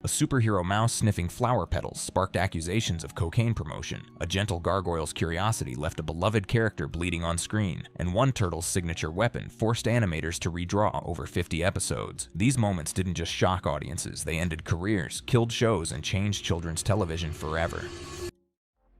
A superhero mouse sniffing flower petals sparked accusations of cocaine promotion. A gentle gargoyle's curiosity left a beloved character bleeding on screen, and one turtle's signature weapon forced animators to redraw over 50 episodes. These moments didn't just shock audiences, they ended careers, killed shows, and changed children's television forever.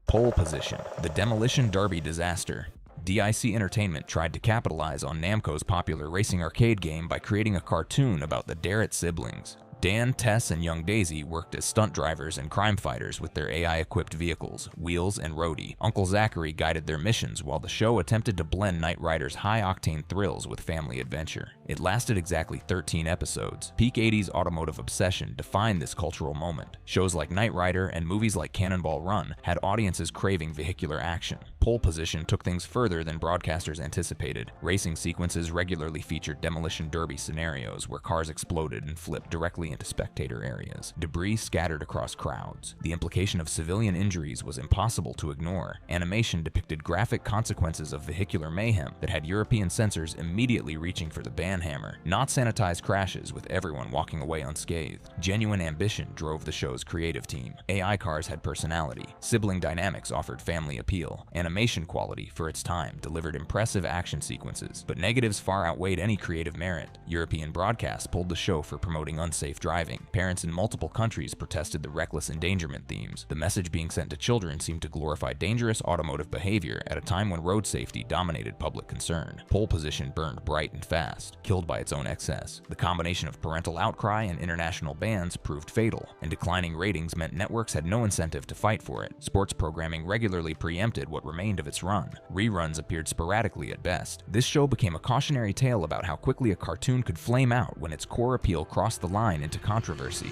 Pole Position: The Demolition Derby Disaster. DIC Entertainment tried to capitalize on Namco's popular racing arcade game by creating a cartoon about the Darrett siblings. Dan, Tess, and young Daisy worked as stunt drivers and crime fighters with their AI-equipped vehicles, Wheels and Rhodey. Uncle Zachary guided their missions while the show attempted to blend Knight Rider's high-octane thrills with family adventure. It lasted exactly 13 episodes. Peak 80s automotive obsession defined this cultural moment. Shows like Knight Rider and movies like Cannonball Run had audiences craving vehicular action. Pole Position took things further than broadcasters anticipated. Racing sequences regularly featured demolition derby scenarios where cars exploded and flipped directly into spectator areas. Debris scattered across crowds. The implication of civilian injuries was impossible to ignore. Animation depicted graphic consequences of vehicular mayhem that had European censors immediately reaching for the ban hammer. Not sanitized crashes with everyone walking away unscathed. Genuine ambition drove the show's creative team. AI cars had personality. Sibling dynamics offered family appeal. Animation quality, for its time, delivered impressive action sequences, but negatives far outweighed any creative merit. European broadcasts pulled the show for promoting unsafe driving. Parents in multiple countries protested the reckless endangerment themes. The message being sent to children seemed to glorify dangerous automotive behavior at a time when road safety dominated public concern. Pole Position burned bright and fast, killed by its own excess. The combination of parental outcry and international bans proved fatal, and declining ratings meant networks had no incentive to fight for it. Sports programming regularly preempted what remained of its run. Reruns appeared sporadically at best. This show became a cautionary tale about how quickly a cartoon could flame out when its core appeal crossed the line into controversy.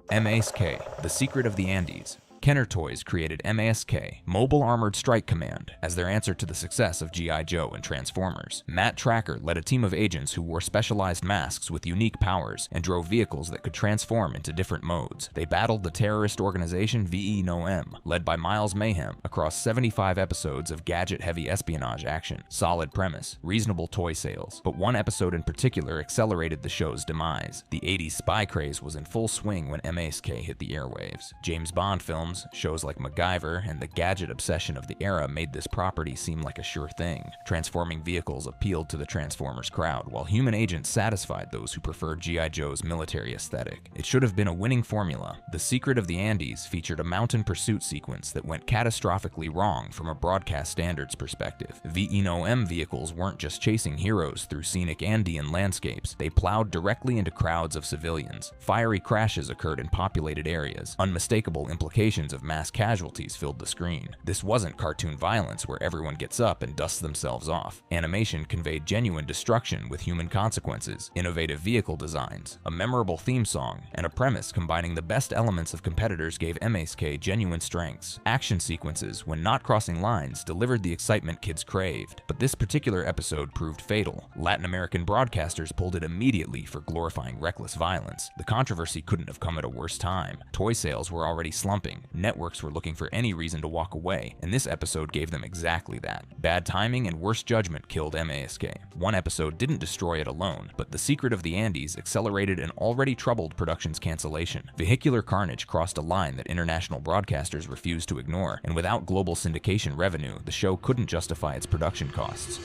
M.A.S.K, The Secret of the Andes. Kenner Toys created M.A.S.K, Mobile Armored Strike Command, as their answer to the success of G.I. Joe and Transformers. Matt Tracker led a team of agents who wore specialized masks with unique powers and drove vehicles that could transform into different modes. They battled the terrorist organization V.E.No.M, led by Miles Mayhem, across 75 episodes of Gadget-heavy espionage action. Solid premise, reasonable toy sales, but one episode in particular accelerated the show's demise. The 80s spy craze was in full swing when M.A.S.K hit the airwaves. James Bond films, shows like MacGyver, and the gadget obsession of the era made this property seem like a sure thing. Transforming vehicles appealed to the Transformers crowd, while human agents satisfied those who preferred G.I. Joe's military aesthetic. It should have been a winning formula. The Secret of the Andes featured a mountain pursuit sequence that went catastrophically wrong from a broadcast standards perspective. V.E.No.M vehicles weren't just chasing heroes through scenic Andean landscapes, they plowed directly into crowds of civilians. Fiery crashes occurred in populated areas. Unmistakable implications of mass casualties filled the screen. This wasn't cartoon violence where everyone gets up and dusts themselves off. Animation conveyed genuine destruction with human consequences, innovative vehicle designs, a memorable theme song, and a premise combining the best elements of competitors gave M.A.S.K genuine strengths. Action sequences, when not crossing lines, delivered the excitement kids craved. But this particular episode proved fatal. Latin American broadcasters pulled it immediately for glorifying reckless violence. The controversy couldn't have come at a worse time. Toy sales were already slumping. Networks were looking for any reason to walk away, and this episode gave them exactly that. Bad timing and worse judgment killed M.A.S.K. One episode didn't destroy it alone, but The Secret of the Andes accelerated an already troubled production's cancellation. Vehicular carnage crossed a line that international broadcasters refused to ignore, and without global syndication revenue, the show couldn't justify its production costs.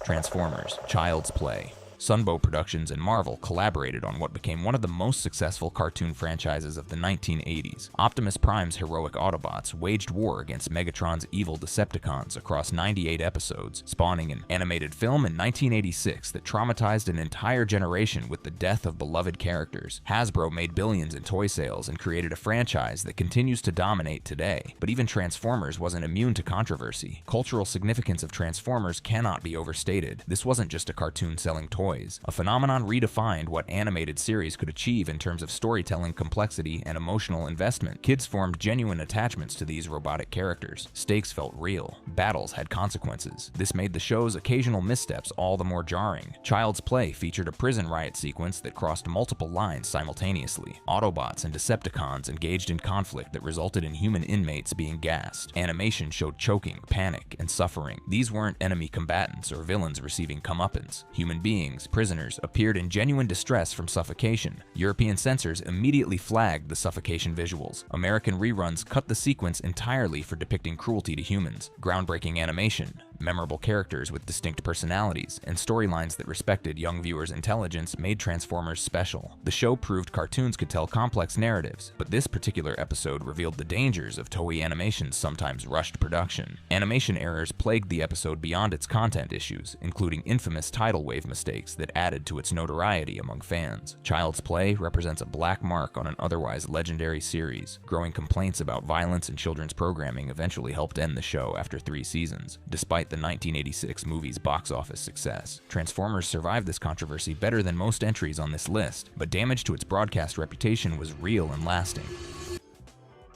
Transformers: Child's Play. Sunbow Productions and Marvel collaborated on what became one of the most successful cartoon franchises of the 1980s. Optimus Prime's heroic Autobots waged war against Megatron's evil Decepticons across 98 episodes, spawning an animated film in 1986 that traumatized an entire generation with the death of beloved characters. Hasbro made billions in toy sales and created a franchise that continues to dominate today. But even Transformers wasn't immune to controversy. Cultural significance of Transformers cannot be overstated. This wasn't just a cartoon selling toys. A phenomenon redefined what animated series could achieve in terms of storytelling complexity and emotional investment. Kids formed genuine attachments to these robotic characters. Stakes felt real. Battles had consequences. This made the show's occasional missteps all the more jarring. Child's Play featured a prison riot sequence that crossed multiple lines simultaneously. Autobots and Decepticons engaged in conflict that resulted in human inmates being gassed. Animation showed choking, panic, and suffering. These weren't enemy combatants or villains receiving comeuppance. Human beings beings, prisoners, appeared in genuine distress from suffocation. European censors immediately flagged the suffocation visuals. American reruns cut the sequence entirely for depicting cruelty to humans. Groundbreaking animation, memorable characters with distinct personalities, and storylines that respected young viewers' intelligence made Transformers special. The show proved cartoons could tell complex narratives, but this particular episode revealed the dangers of Toei Animation's sometimes rushed production. Animation errors plagued the episode beyond its content issues, including infamous tidal wave mistakes that added to its notoriety among fans. Child's Play represents a black mark on an otherwise legendary series. Growing complaints about violence in children's programming eventually helped end the show after 3 seasons. Despite the 1986 movie's box office success, Transformers survived this controversy better than most entries on this list, but damage to its broadcast reputation was real and lasting.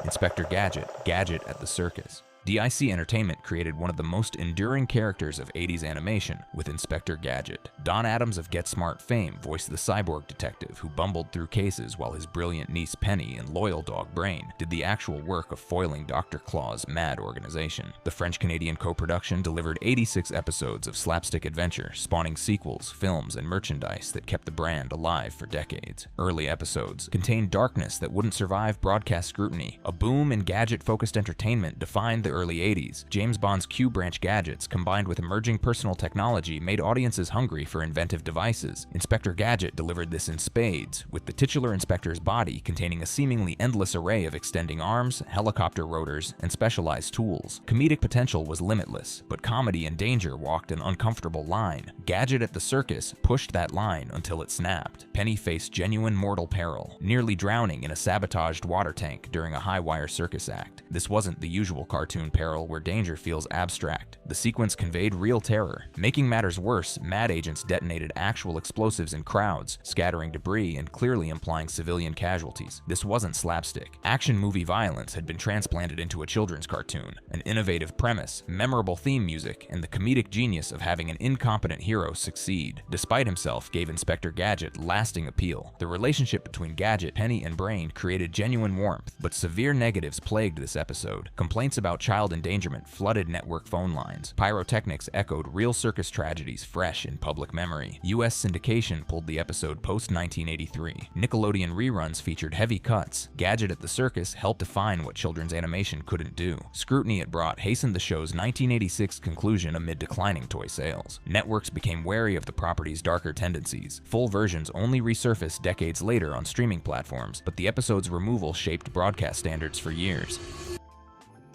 Inspector Gadget, Gadget at the Circus. DIC Entertainment created one of the most enduring characters of 80s animation with Inspector Gadget. Don Adams of Get Smart fame voiced the cyborg detective who bumbled through cases while his brilliant niece Penny and loyal dog Brain did the actual work of foiling Dr. Claw's mad organization. The French-Canadian co-production delivered 86 episodes of slapstick adventure, spawning sequels, films, and merchandise that kept the brand alive for decades. Early episodes contained darkness that wouldn't survive broadcast scrutiny. A boom in gadget-focused entertainment defined the early 80s. James Bond's Q-branch gadgets combined with emerging personal technology made audiences hungry for inventive devices. Inspector Gadget delivered this in spades, with the titular inspector's body containing a seemingly endless array of extending arms, helicopter rotors, and specialized tools. Comedic potential was limitless, but comedy and danger walked an uncomfortable line. Gadget at the Circus pushed that line until it snapped. Penny faced genuine mortal peril, nearly drowning in a sabotaged water tank during a high-wire circus act. This wasn't the usual cartoon peril where danger feels abstract. The sequence conveyed real terror. Making matters worse, mad agents detonated actual explosives in crowds, scattering debris and clearly implying civilian casualties. This wasn't slapstick. Action movie violence had been transplanted into a children's cartoon. An innovative premise, memorable theme music, and the comedic genius of having an incompetent hero succeed, despite himself, gave Inspector Gadget lasting appeal. The relationship between Gadget, Penny, and Brain created genuine warmth, but severe negatives plagued this episode. Complaints about child endangerment flooded network phone lines. Pyrotechnics echoed real circus tragedies fresh in public memory. US syndication pulled the episode post-1983. Nickelodeon reruns featured heavy cuts. Gadget at the Circus helped define what children's animation couldn't do. Scrutiny it brought hastened the show's 1986 conclusion amid declining toy sales. Networks became wary of the property's darker tendencies. Full versions only resurfaced decades later on streaming platforms, but the episode's removal shaped broadcast standards for years.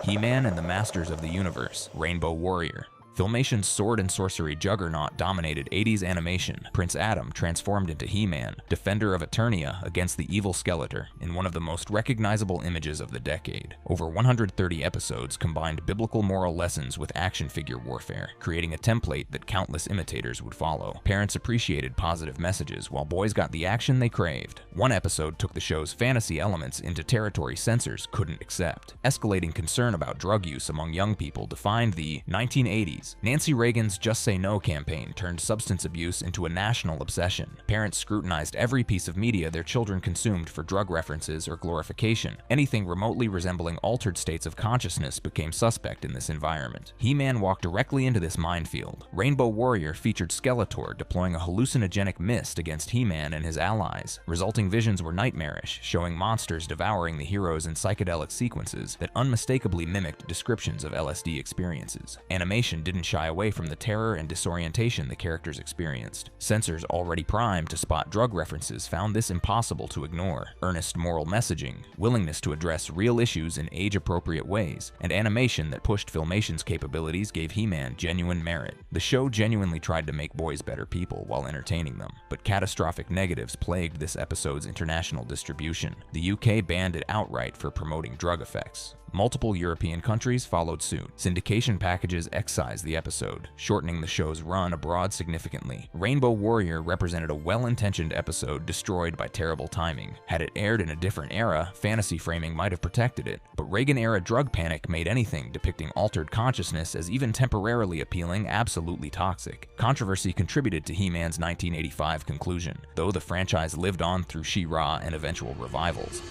He-Man and the Masters of the Universe, Rainbow Warrior. Filmation's sword and sorcery juggernaut dominated 80s animation. Prince Adam transformed into He-Man, defender of Eternia against the evil Skeletor, in one of the most recognizable images of the decade. Over 130 episodes combined biblical moral lessons with action figure warfare, creating a template that countless imitators would follow. Parents appreciated positive messages, while boys got the action they craved. One episode took the show's fantasy elements into territory censors couldn't accept. Escalating concern about drug use among young people defined the 1980s. Nancy Reagan's Just Say No campaign turned substance abuse into a national obsession. Parents scrutinized every piece of media their children consumed for drug references or glorification. Anything remotely resembling altered states of consciousness became suspect in this environment. He-Man walked directly into this minefield. Rainbow Warrior featured Skeletor deploying a hallucinogenic mist against He-Man and his allies. Resulting visions were nightmarish, showing monsters devouring the heroes in psychedelic sequences that unmistakably mimicked descriptions of LSD experiences. Animation didn't shy away from the terror and disorientation the characters experienced. Censors already primed to spot drug references found this impossible to ignore. Earnest moral messaging, willingness to address real issues in age-appropriate ways, and animation that pushed Filmation's capabilities gave He-Man genuine merit. The show genuinely tried to make boys better people while entertaining them, but catastrophic negatives plagued this episode's international distribution. The UK banned it outright for promoting drug effects. Multiple European countries followed suit. Syndication packages excised the episode, shortening the show's run abroad significantly. Rainbow Warrior represented a well-intentioned episode destroyed by terrible timing. Had it aired in a different era, fantasy framing might have protected it, but Reagan-era drug panic made anything depicting altered consciousness as even temporarily appealing absolutely toxic. Controversy contributed to He-Man's 1985 conclusion, though the franchise lived on through She-Ra and eventual revivals.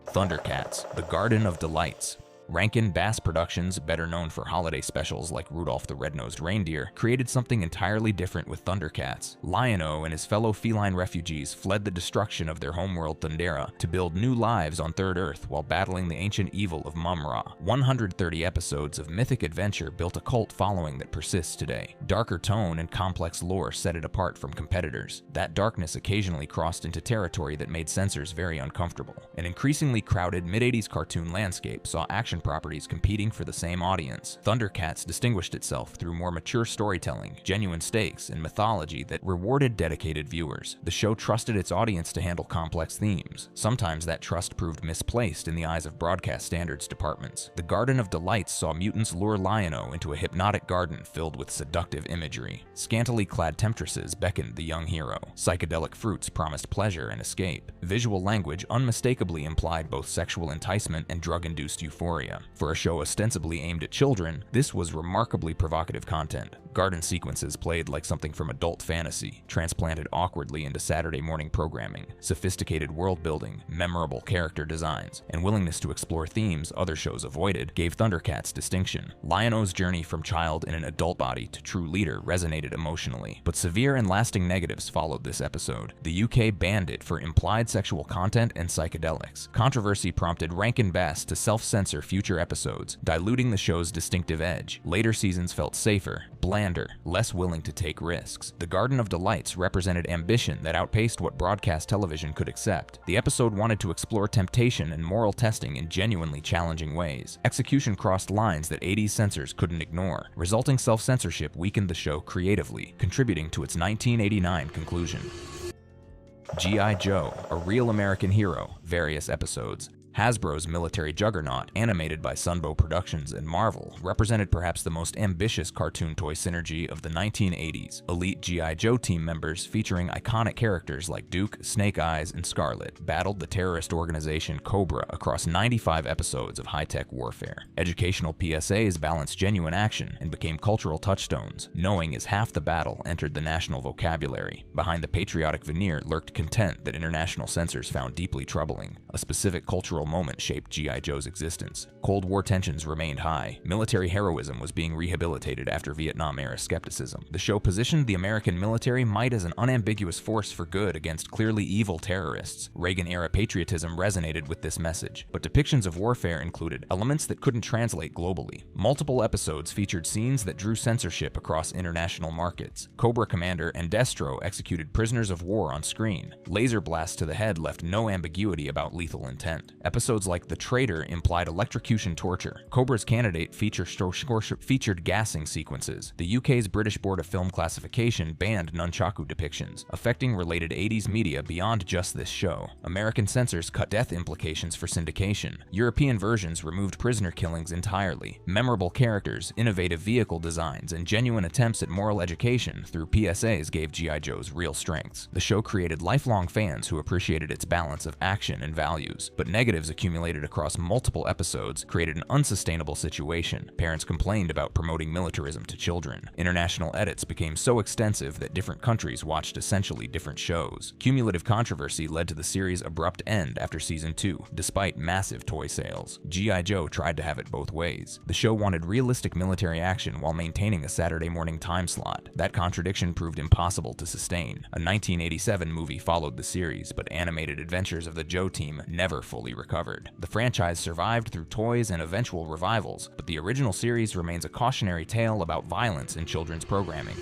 Thundercats, the Garden of Delights. Rankin Bass Productions, better known for holiday specials like Rudolph the Red-Nosed Reindeer, created something entirely different with Thundercats. Lion-O and his fellow feline refugees fled the destruction of their homeworld Thundarr to build new lives on Third Earth while battling the ancient evil of Mum-Ra. 130 episodes of mythic adventure built a cult following that persists today. Darker tone and complex lore set it apart from competitors. That darkness occasionally crossed into territory that made censors very uncomfortable. An increasingly crowded mid-80s cartoon landscape saw action properties competing for the same audience. Thundercats distinguished itself through more mature storytelling, genuine stakes, and mythology that rewarded dedicated viewers. The show trusted its audience to handle complex themes. Sometimes that trust proved misplaced in the eyes of broadcast standards departments. The Garden of Delights saw mutants lure Lion-O into a hypnotic garden filled with seductive imagery. Scantily clad temptresses beckoned the young hero. Psychedelic fruits promised pleasure and escape. Visual language unmistakably implied both sexual enticement and drug-induced euphoria. For a show ostensibly aimed at children, this was remarkably provocative content. Garden sequences played like something from adult fantasy, transplanted awkwardly into Saturday morning programming. Sophisticated world building, memorable character designs, and willingness to explore themes other shows avoided gave Thundercats distinction. Lion-O's journey from child in an adult body to true leader resonated emotionally, but severe and lasting negatives followed this episode. The UK banned it for implied sexual content and psychedelics. Controversy prompted Rankin Bass to self-censor future episodes, diluting the show's distinctive edge. Later seasons felt safer, blander, less willing to take risks. The Garden of Delights represented ambition that outpaced what broadcast television could accept. The episode wanted to explore temptation and moral testing in genuinely challenging ways. Execution crossed lines that 80s censors couldn't ignore. Resulting self-censorship weakened the show creatively, contributing to its 1989 conclusion. G.I. Joe, a real American hero, various episodes. Hasbro's military juggernaut, animated by Sunbow Productions and Marvel, represented perhaps the most ambitious cartoon toy synergy of the 1980s. Elite G.I. Joe team members featuring iconic characters like Duke, Snake Eyes, and Scarlet battled the terrorist organization Cobra across 95 episodes of high-tech warfare. Educational PSAs balanced genuine action and became cultural touchstones. Knowing is half the battle entered the national vocabulary. Behind the patriotic veneer lurked content that international censors found deeply troubling. A specific cultural moment shaped G.I. Joe's existence. Cold War tensions remained high. Military heroism was being rehabilitated after Vietnam-era skepticism. The show positioned the American military might as an unambiguous force for good against clearly evil terrorists. Reagan-era patriotism resonated with this message, but depictions of warfare included elements that couldn't translate globally. Multiple episodes featured scenes that drew censorship across international markets. Cobra Commander and Destro executed prisoners of war on screen. Laser blasts to the head left no ambiguity about lethal intent. Episodes like The Traitor implied electrocution torture. Cobra's Candidate featured gassing sequences. The UK's British Board of Film Classification banned nunchaku depictions, affecting related 80s media beyond just this show. American censors cut death implications for syndication. European versions removed prisoner killings entirely. Memorable characters, innovative vehicle designs, and genuine attempts at moral education through PSAs gave G.I. Joe's real strengths. The show created lifelong fans who appreciated its balance of action and values, but negatives accumulated across multiple episodes created an unsustainable situation. Parents complained about promoting militarism to children. International edits became so extensive that different countries watched essentially different shows. Cumulative controversy led to the series' abrupt end after season 2, despite massive toy sales. G.I. Joe tried to have it both ways. The show wanted realistic military action while maintaining a Saturday morning time slot. That contradiction proved impossible to sustain. A 1987 movie followed the series, but animated adventures of the Joe team never fully recovered. The franchise survived through toys and eventual revivals, but the original series remains a cautionary tale about violence in children's programming.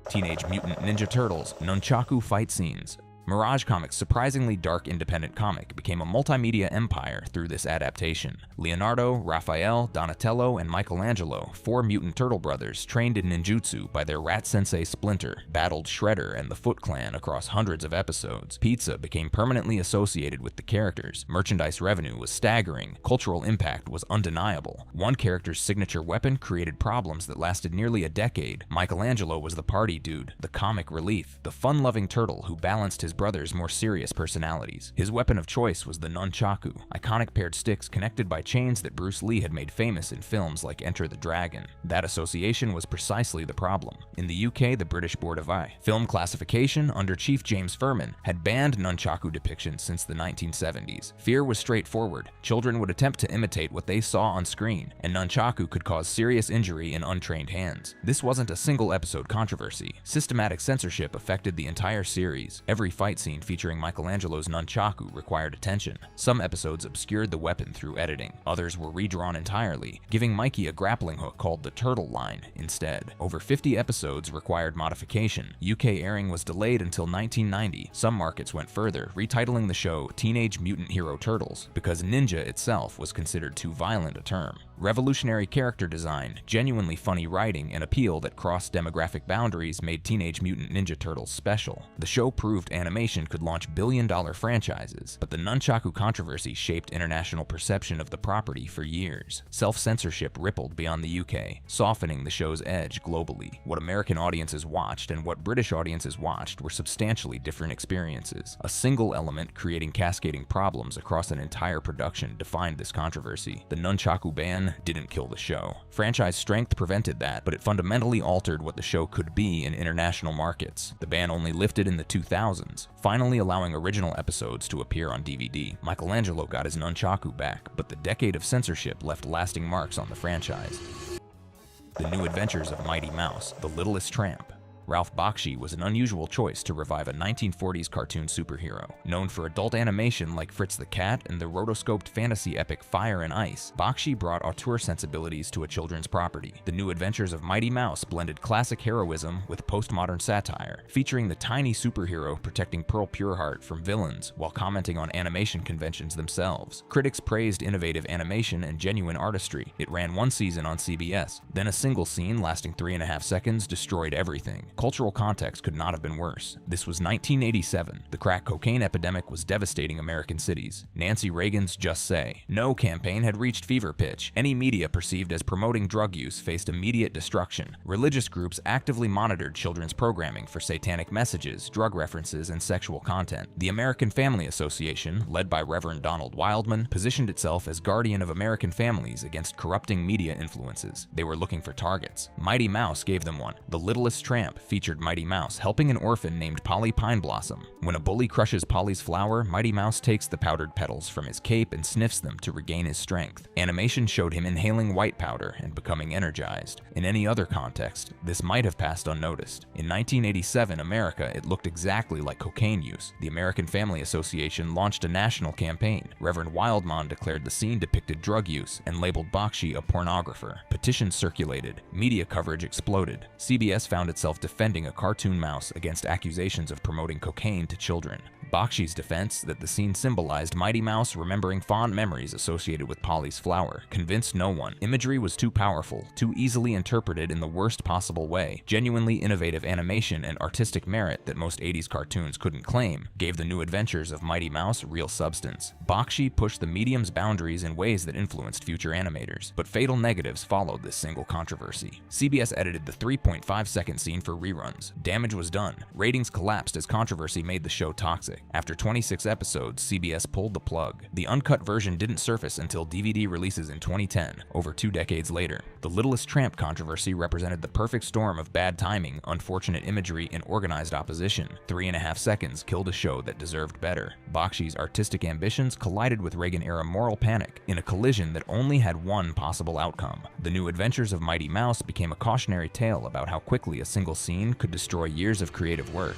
Teenage Mutant Ninja Turtles nunchaku fight scenes. Mirage Comics' surprisingly dark independent comic became a multimedia empire through this adaptation. Leonardo, Raphael, Donatello, and Michelangelo, 4 mutant turtle brothers trained in ninjutsu by their rat sensei Splinter, battled Shredder and the Foot Clan across hundreds of episodes. Pizza became permanently associated with the characters. Merchandise revenue was staggering. Cultural impact was undeniable. One character's signature weapon created problems that lasted nearly a decade. Michelangelo was the party dude, the comic relief, the fun-loving turtle who balanced his brother's more serious personalities. His weapon of choice was the nunchaku, iconic paired sticks connected by chains that Bruce Lee had made famous in films like Enter the Dragon. That association was precisely the problem. In the UK, the British Board of Film Classification, under Chief James Furman, had banned nunchaku depictions since the 1970s. Fear was straightforward. Children would attempt to imitate what they saw on screen, and nunchaku could cause serious injury in untrained hands. This wasn't a single episode controversy. Systematic censorship affected the entire series. Every fight scene featuring Michelangelo's nunchaku required attention. Some episodes obscured the weapon through editing. Others were redrawn entirely, giving Mikey a grappling hook called the turtle line instead. Over 50 episodes required modification. UK airing was delayed until 1990. Some markets went further, retitling the show Teenage Mutant Hero Turtles because ninja itself was considered too violent a term. Revolutionary character design, genuinely funny writing, and appeal that crossed demographic boundaries made Teenage Mutant Ninja Turtles special. The show proved animation could launch billion-dollar franchises, but the nunchaku controversy shaped international perception of the property for years. Self-censorship rippled beyond the UK, softening the show's edge globally. What American audiences watched and what British audiences watched were substantially different experiences. A single element creating cascading problems across an entire production defined this controversy. The nunchaku ban didn't kill the show. Franchise strength prevented that, but it fundamentally altered what the show could be in international markets. The ban only lifted in the 2000s, finally allowing original episodes to appear on DVD. Michelangelo got his nunchaku back, but the decade of censorship left lasting marks on the franchise. The New Adventures of Mighty Mouse, The Littlest Tramp. Ralph Bakshi was an unusual choice to revive a 1940s cartoon superhero. Known for adult animation like Fritz the Cat and the rotoscoped fantasy epic Fire and Ice, Bakshi brought auteur sensibilities to a children's property. The New Adventures of Mighty Mouse blended classic heroism with postmodern satire, featuring the tiny superhero protecting Pearl Pureheart from villains while commenting on animation conventions themselves. Critics praised innovative animation and genuine artistry. It ran one season on CBS, then a single scene lasting 3.5 seconds destroyed everything. Cultural context could not have been worse. This was 1987. The crack cocaine epidemic was devastating American cities. Nancy Reagan's Just Say No campaign had reached fever pitch. Any media perceived as promoting drug use faced immediate destruction. Religious groups actively monitored children's programming for satanic messages, drug references, and sexual content. The American Family Association, led by Reverend Donald Wildman, positioned itself as guardian of American families against corrupting media influences. They were looking for targets. Mighty Mouse gave them one. The Littlest Tramp featured Mighty Mouse helping an orphan named Polly Pine Blossom. When a bully crushes Polly's flower, Mighty Mouse takes the powdered petals from his cape and sniffs them to regain his strength. Animation showed him inhaling white powder and becoming energized. In any other context, this might have passed unnoticed. In 1987 America, it looked exactly like cocaine use. The American Family Association launched a national campaign. Reverend Wildman declared the scene depicted drug use and labeled Bakshi a pornographer. Petitions circulated. Media coverage exploded. CBS found itself defending a cartoon mouse against accusations of promoting cocaine to children. Bakshi's defense that the scene symbolized Mighty Mouse remembering fond memories associated with Polly's flower convinced no one. Imagery was too powerful, too easily interpreted in the worst possible way. Genuinely innovative animation and artistic merit that most 80s cartoons couldn't claim gave the New Adventures of Mighty Mouse real substance. Bakshi pushed the medium's boundaries in ways that influenced future animators, but fatal negatives followed this single controversy. CBS edited the 3.5-second scene for reruns. Damage was done. Ratings collapsed as controversy made the show toxic. After 26 episodes, CBS pulled the plug. The uncut version didn't surface until DVD releases in 2010, over 2 decades later. The Littlest Tramp controversy represented the perfect storm of bad timing, unfortunate imagery, and organized opposition. 3.5 seconds killed a show that deserved better. Bakshi's artistic ambitions collided with Reagan-era moral panic in a collision that only had one possible outcome. The New Adventures of Mighty Mouse became a cautionary tale about how quickly a single scene could destroy years of creative work.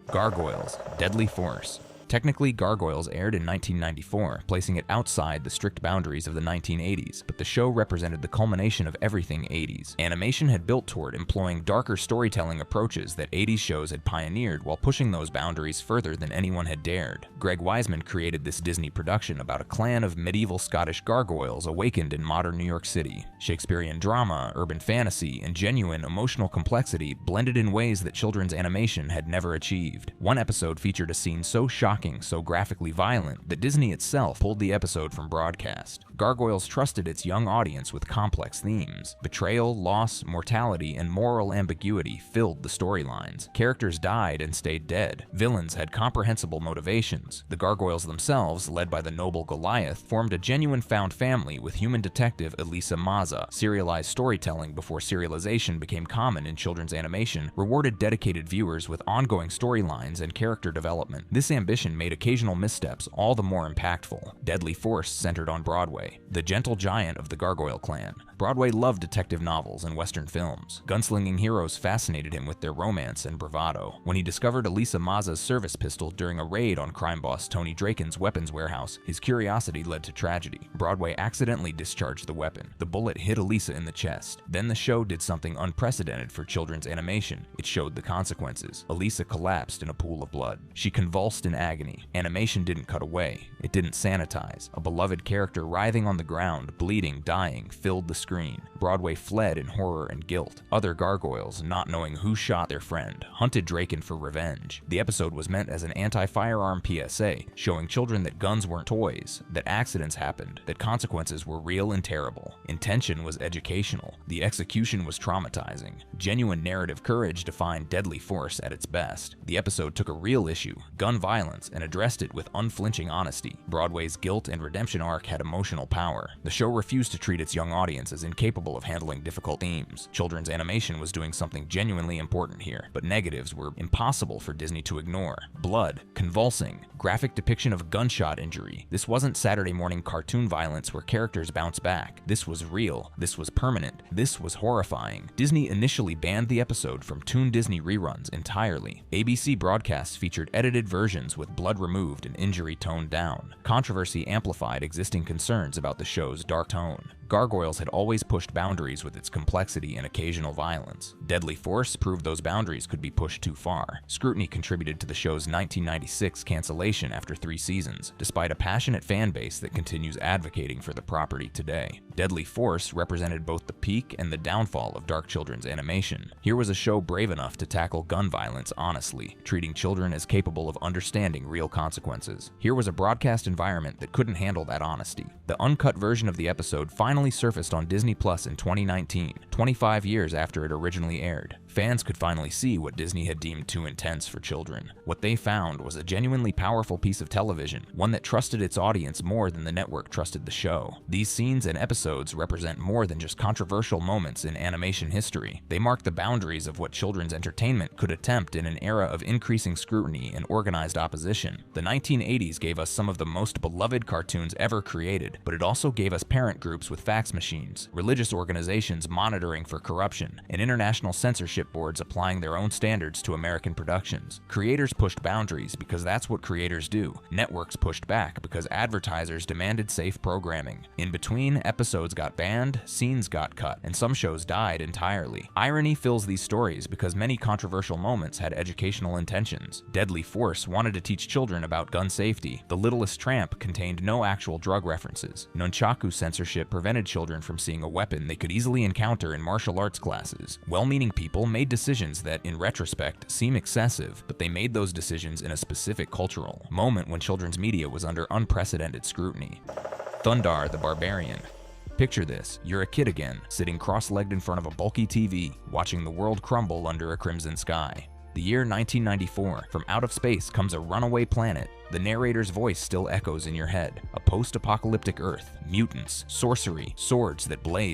Gargoyles, Deadly Force. Technically, Gargoyles aired in 1994, placing it outside the strict boundaries of the 1980s, but the show represented the culmination of everything 80s. Animation had built toward employing darker storytelling approaches that 80s shows had pioneered while pushing those boundaries further than anyone had dared. Greg Wiseman created this Disney production about a clan of medieval Scottish gargoyles awakened in modern New York City. Shakespearean drama, urban fantasy, and genuine emotional complexity blended in ways that children's animation had never achieved. One episode featured a scene so shocking shocking, so graphically violent that Disney itself pulled the episode from broadcast. Gargoyles trusted its young audience with complex themes. Betrayal, loss, mortality, and moral ambiguity filled the storylines. Characters died and stayed dead. Villains had comprehensible motivations. The Gargoyles themselves, led by the noble Goliath, formed a genuine found family with human detective Elisa Maza. Serialized storytelling before serialization became common in children's animation rewarded dedicated viewers with ongoing storylines and character development. This ambition made occasional missteps all the more impactful. Deadly Force centered on Broadway, the gentle giant of the Gargoyle clan. Broadway loved detective novels and Western films. Gunslinging heroes fascinated him with their romance and bravado. When he discovered Elisa Maza's service pistol during a raid on crime boss Tony Draken's weapons warehouse, his curiosity led to tragedy. Broadway accidentally discharged the weapon. The bullet hit Elisa in the chest. Then the show did something unprecedented for children's animation. It showed the consequences. Elisa collapsed in a pool of blood. She convulsed in agony. Animation didn't cut away. It didn't sanitize. A beloved character writhing on the ground, bleeding, dying, filled the screen. Broadway fled in horror and guilt. Other Gargoyles, not knowing who shot their friend, hunted Draken for revenge. The episode was meant as an anti-firearm PSA, showing children that guns weren't toys, that accidents happened, that consequences were real and terrible. Intention was educational. The execution was traumatizing. Genuine narrative courage defined Deadly Force at its best. The episode took a real issue, gun violence, and addressed it with unflinching honesty. Broadway's guilt and redemption arc had emotional power. The show refused to treat its young audience as incapable of handling difficult themes. Children's animation was doing something genuinely important here, but negatives were impossible for Disney to ignore. Blood, convulsing, graphic depiction of gunshot injury. This wasn't Saturday morning cartoon violence where characters bounce back. This was real. This was permanent. This was horrifying. Disney initially banned the episode from Toon Disney reruns entirely. ABC broadcasts featured edited versions with blood removed and injury toned down. Controversy amplified existing concerns about the show's dark tone. Gargoyles had always pushed boundaries with its complexity and occasional violence. Deadly Force proved those boundaries could be pushed too far. Scrutiny contributed to the show's 1996 cancellation after 3 seasons, despite a passionate fan base that continues advocating for the property today. Deadly Force represented both the peak and the downfall of dark children's animation. Here was a show brave enough to tackle gun violence honestly, treating children as capable of understanding real consequences. Here was a broadcast environment that couldn't handle that honesty. The uncut version of the episode finally surfaced on Disney Plus in 2019, 25 years after it originally aired. Fans could finally see what Disney had deemed too intense for children. What they found was a genuinely powerful piece of television, one that trusted its audience more than the network trusted the show. These scenes and episodes represent more than just controversial moments in animation history. They mark the boundaries of what children's entertainment could attempt in an era of increasing scrutiny and organized opposition. The 1980s gave us some of the most beloved cartoons ever created, but it also gave us parent groups with fax machines, religious organizations monitoring for corruption, and international censorship boards applying their own standards to American productions. Creators pushed boundaries because that's what creators do. Networks pushed back because advertisers demanded safe programming. In between, episodes got banned, scenes got cut, and some shows died entirely. Irony fills these stories because many controversial moments had educational intentions. Deadly Force wanted to teach children about gun safety. The Littlest Tramp contained no actual drug references. Nunchaku censorship prevented children from seeing a weapon they could easily encounter in martial arts classes. Well-meaning people made decisions that, in retrospect, seem excessive, but they made those decisions in a specific cultural moment when children's media was under unprecedented scrutiny. Thundarr the Barbarian. Picture this, you're a kid again, sitting cross-legged in front of a bulky TV, watching the world crumble under a crimson sky. The year 1994, from out of space comes a runaway planet. The narrator's voice still echoes in your head. A post-apocalyptic Earth, mutants, sorcery, swords that blaze